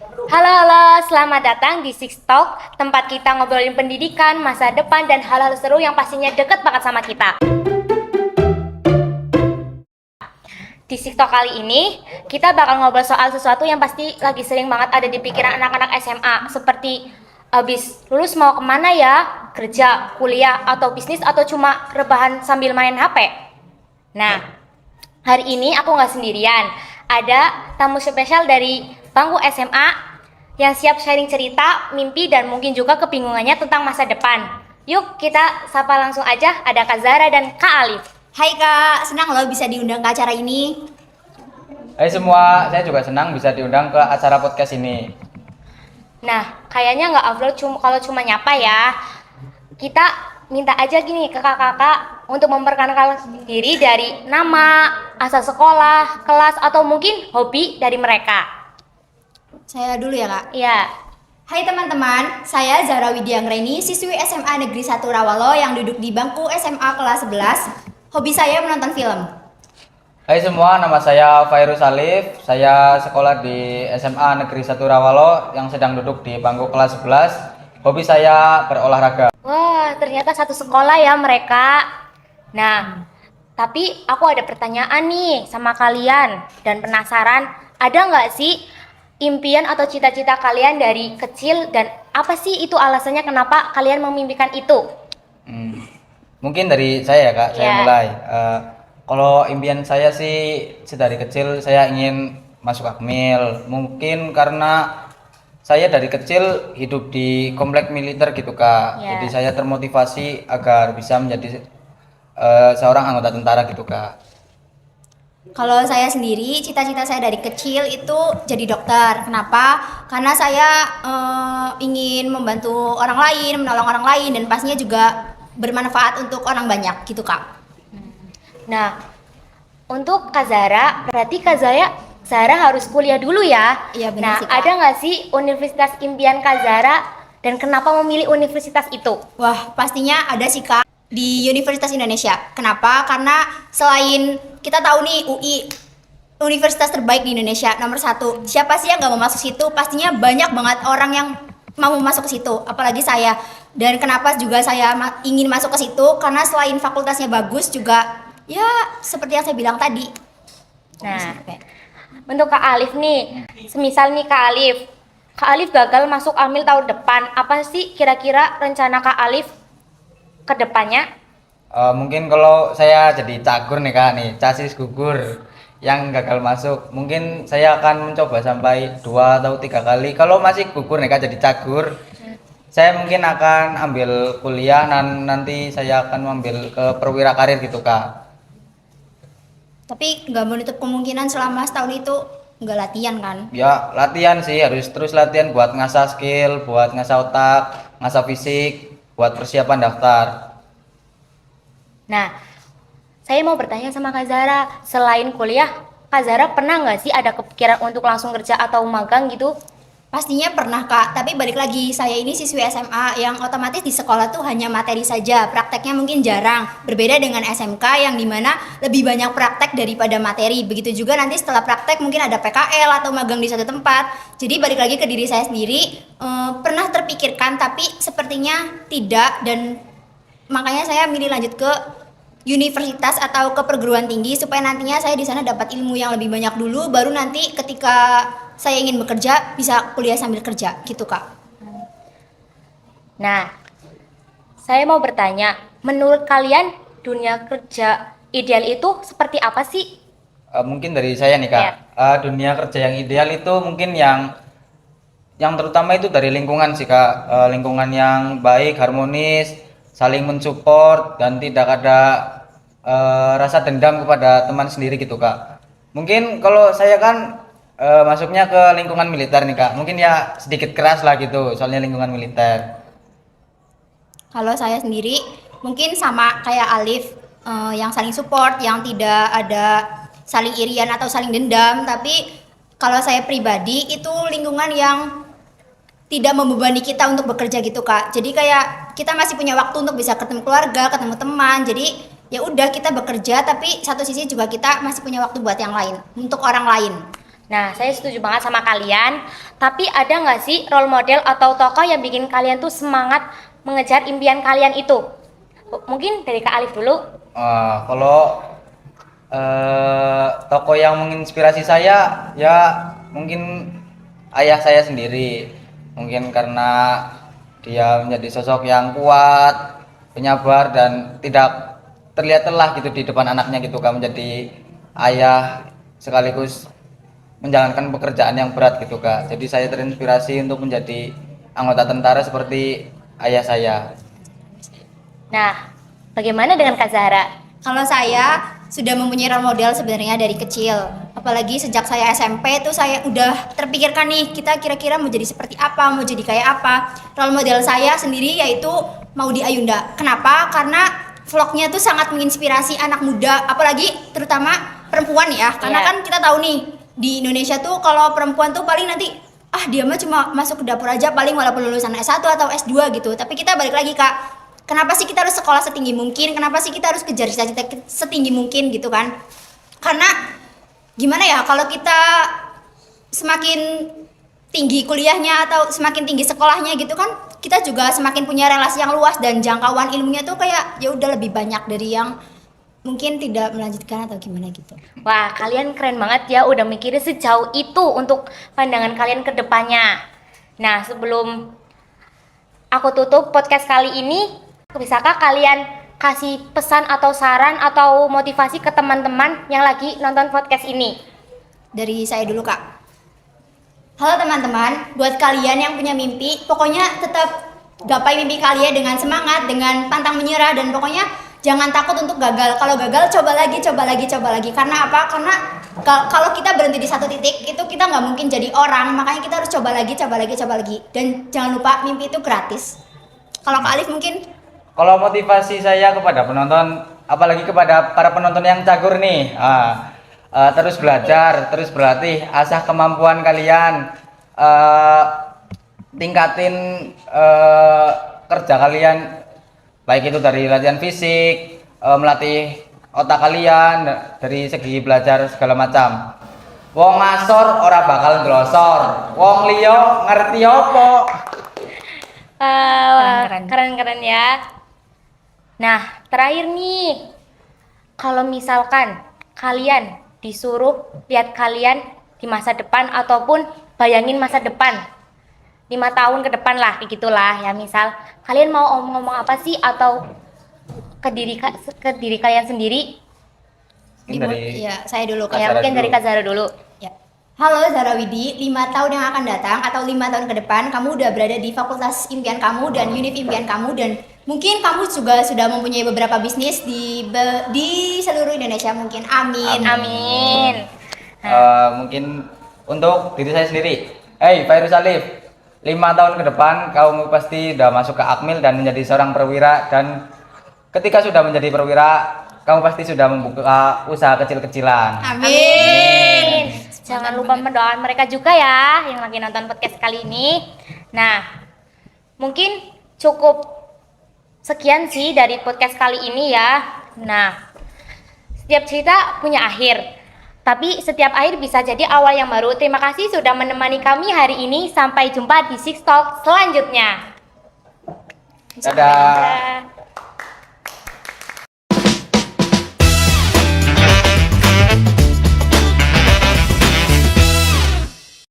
Halo, selamat datang di Six Talk, tempat kita ngobrolin pendidikan, masa depan, dan hal-hal seru yang pastinya deket banget sama kita. Di Six Talk kali ini, kita bakal ngobrol soal sesuatu yang pasti lagi sering banget ada di pikiran anak-anak SMA, seperti abis lulus mau kemana ya, kerja, kuliah, atau bisnis, atau cuma rebahan sambil main HP. Nah, hari ini aku nggak sendirian, ada tamu spesial dari bangku SMA yang siap sharing cerita, mimpi, dan mungkin juga kebingungannya tentang masa depan. Yuk kita sapa langsung aja, ada Kak Zara dan Kak Alif. Hai Kak, senang loh bisa diundang ke acara ini. Hai semua, saya juga senang bisa diundang ke acara podcast ini. Nah, kayaknya nggak afdol kalau cuma nyapa ya. Kita minta aja gini ke kakak-kakak untuk memperkenalkan diri dari nama, asal sekolah, kelas, atau mungkin hobi dari mereka. Saya dulu ya Kak. Iya. Hai teman-teman, saya Zara Widianggreni, siswi SMA Negeri 1 Rawalo yang duduk di bangku SMA kelas 11. Hobi saya menonton film. Hai semua, nama saya Fairuz Alif. Saya sekolah di SMA Negeri 1 Rawalo yang sedang duduk di bangku kelas 11. Hobi saya berolahraga. Wah, ternyata satu sekolah ya mereka. Nah, tapi aku ada pertanyaan nih sama kalian dan penasaran, ada nggak sih impian atau cita-cita kalian dari kecil dan apa sih itu alasannya kenapa kalian memimpikan itu? Mungkin dari saya ya Kak, saya Ya. mulai. Kalau impian saya sih sedari kecil saya ingin masuk Akmil. Mungkin karena saya dari kecil hidup di komplek militer gitu Kak. Ya. Jadi saya termotivasi agar bisa menjadi seorang anggota tentara gitu Kak. Kalau saya sendiri, cita-cita saya dari kecil itu jadi dokter. Kenapa? Karena saya ingin membantu orang lain, menolong orang lain, dan pastinya juga bermanfaat untuk orang banyak gitu Kak. Nah, untuk Kak Zara, berarti Zara harus kuliah dulu ya? Iya, Nah, benar sih, Kak. ada nggak sih universitas impian Kak Zara dan kenapa memilih universitas itu? Wah, pastinya ada sih Kak di Universitas Indonesia. Kenapa? Karena selain kita tahu nih UI universitas terbaik di Indonesia nomor 1. Siapa sih yang nggak mau masuk situ? Pastinya banyak banget orang yang mau masuk ke situ. Apalagi saya. Dan kenapa juga saya ingin masuk ke situ? Karena selain fakultasnya bagus juga ya seperti yang saya bilang tadi. Nah, untuk Kak Alif nih, semisal nih Kak Alif gagal masuk Amil tahun depan, apa sih kira-kira rencana Kak Alif ke depannya? Mungkin kalau saya jadi cagur nih Kak nih, casis gugur yang gagal masuk, mungkin saya akan mencoba sampai 2 atau 3 kali. Kalau masih gugur nih Kak jadi cagur, saya mungkin akan ambil kuliah dan nanti saya akan mengambil ke perwira karir gitu Kak. Tapi nggak menutup kemungkinan selama setahun itu nggak latihan kan? Ya latihan sih, harus terus latihan buat ngasah skill, buat ngasah otak, ngasah fisik, buat persiapan daftar. Nah, saya mau bertanya sama Kak Zara, selain kuliah, Kak Zara pernah nggak sih ada kepikiran untuk langsung kerja atau magang gitu? Pastinya pernah Kak, tapi balik lagi saya ini siswi SMA yang otomatis di sekolah tuh hanya materi saja, prakteknya mungkin jarang. Berbeda dengan SMK yang dimana lebih banyak praktek daripada materi. Begitu juga nanti setelah praktek mungkin ada PKL atau magang di suatu tempat. Jadi balik lagi ke diri saya sendiri, pernah terpikirkan tapi sepertinya tidak, dan makanya saya milih lanjut ke universitas atau ke perguruan tinggi supaya nantinya saya di sana dapat ilmu yang lebih banyak dulu, baru nanti ketika saya ingin bekerja bisa kuliah sambil kerja gitu Kak. Nah, saya mau bertanya, menurut kalian dunia kerja ideal itu seperti apa sih? Mungkin dari saya nih Kak, Ya. dunia kerja yang ideal itu mungkin yang terutama itu dari lingkungan sih Kak. Lingkungan yang baik, harmonis, saling mensupport dan tidak ada rasa dendam kepada teman sendiri gitu Kak. Mungkin kalau saya kan masuknya ke lingkungan militer nih Kak, mungkin ya sedikit keras lah gitu soalnya lingkungan militer. Kalau saya sendiri mungkin sama kayak Alif, yang saling support, yang tidak ada saling irian atau saling dendam. Tapi kalau saya pribadi itu lingkungan yang tidak membebani kita untuk bekerja gitu Kak. Jadi kayak kita masih punya waktu untuk bisa ketemu keluarga, ketemu teman. Jadi ya udah kita bekerja, tapi satu sisi juga kita masih punya waktu buat yang lain, untuk orang lain. Nah, saya setuju banget sama kalian. Tapi ada nggak sih role model atau tokoh yang bikin kalian tuh semangat mengejar impian kalian itu? Mungkin dari Kak Alif dulu. Kalau tokoh yang menginspirasi saya ya mungkin ayah saya sendiri. Mungkin karena dia menjadi sosok yang kuat, penyabar dan tidak terlihat lelah gitu di depan anaknya gitu kan, menjadi ayah sekaligus menjalankan pekerjaan yang berat gitu Kak. Jadi saya terinspirasi untuk menjadi anggota tentara seperti ayah saya. Nah, bagaimana dengan Kak Zahra? Kalau saya sudah mempunyai role model sebenarnya dari kecil. Apalagi sejak saya SMP itu saya udah terpikirkan nih, kita kira-kira mau jadi seperti apa, mau jadi kayak apa. Role model saya sendiri yaitu Maudy Ayunda. Kenapa? Karena vlognya tuh sangat menginspirasi anak muda, apalagi terutama perempuan ya. Karena Iya. kan kita tahu nih, di Indonesia tuh kalau perempuan tuh paling nanti dia mah cuma masuk ke dapur aja paling walaupun lulusan S1 atau S2 gitu. Tapi kita balik lagi Kak, kenapa sih kita harus sekolah setinggi mungkin? Kenapa sih kita harus kejar cita-cita setinggi mungkin gitu kan? Karena gimana ya, kalau kita semakin tinggi kuliahnya atau semakin tinggi sekolahnya gitu kan, kita juga semakin punya relasi yang luas dan jangkauan ilmunya tuh kayak ya udah lebih banyak dari yang mungkin tidak melanjutkan atau gimana gitu. Wah, kalian keren banget ya udah mikirin sejauh itu untuk pandangan kalian ke depannya. Nah, sebelum aku tutup podcast kali ini, bisakah kalian kasih pesan atau saran atau motivasi ke teman-teman yang lagi nonton podcast ini? Dari saya dulu Kak. Halo teman-teman, buat kalian yang punya mimpi, pokoknya tetap gapai mimpi kalian dengan semangat, dengan pantang menyerah, dan pokoknya jangan takut untuk gagal. Kalau gagal, coba lagi, coba lagi, coba lagi. Karena apa? Karena kalau kita berhenti di satu titik, itu kita nggak mungkin jadi orang. Makanya kita harus coba lagi, coba lagi, coba lagi. Dan jangan lupa, mimpi itu gratis. Kalau Kak Alif mungkin? Kalau motivasi saya kepada penonton, apalagi kepada para penonton yang cagur nih, terus belajar, terus berlatih, asah kemampuan kalian, tingkatin kerja kalian, baik itu dari latihan fisik, melatih otak kalian dari segi belajar segala macam. Wong ngasor ora bakal nglosor, wong liya ngerti opo. Keren-keren ya. Nah, terakhir nih, kalau misalkan kalian disuruh lihat kalian di masa depan ataupun bayangin masa depan 5 tahun ke depan lah, kayak gitulah ya. Misal kalian mau ngomong apa sih atau ke diri kalian sendiri? Ya, saya dulu Kak. Ya, mungkin dari Kak Zahra dulu. Ya. Halo Zahra Widi, 5 tahun yang akan datang atau 5 tahun ke depan kamu udah berada di fakultas impian kamu dan univ impian kamu, dan mungkin kamu juga sudah mempunyai beberapa bisnis di seluruh Indonesia mungkin. Amin. Amin. Mungkin untuk diri saya sendiri, Fairuz Alif, 5 tahun ke depan kamu pasti sudah masuk ke Akmil dan menjadi seorang perwira, dan ketika sudah menjadi perwira kamu pasti sudah membuka usaha kecil-kecilan. Amin. Jangan lupa mendoakan mereka juga ya yang lagi nonton podcast kali ini. Nah, mungkin cukup sekian sih dari podcast kali ini ya. Nah, setiap cerita punya akhir, tapi setiap akhir bisa jadi awal yang baru. Terima kasih sudah menemani kami hari ini. Sampai jumpa di Six Talk selanjutnya. Dadah. Dadah.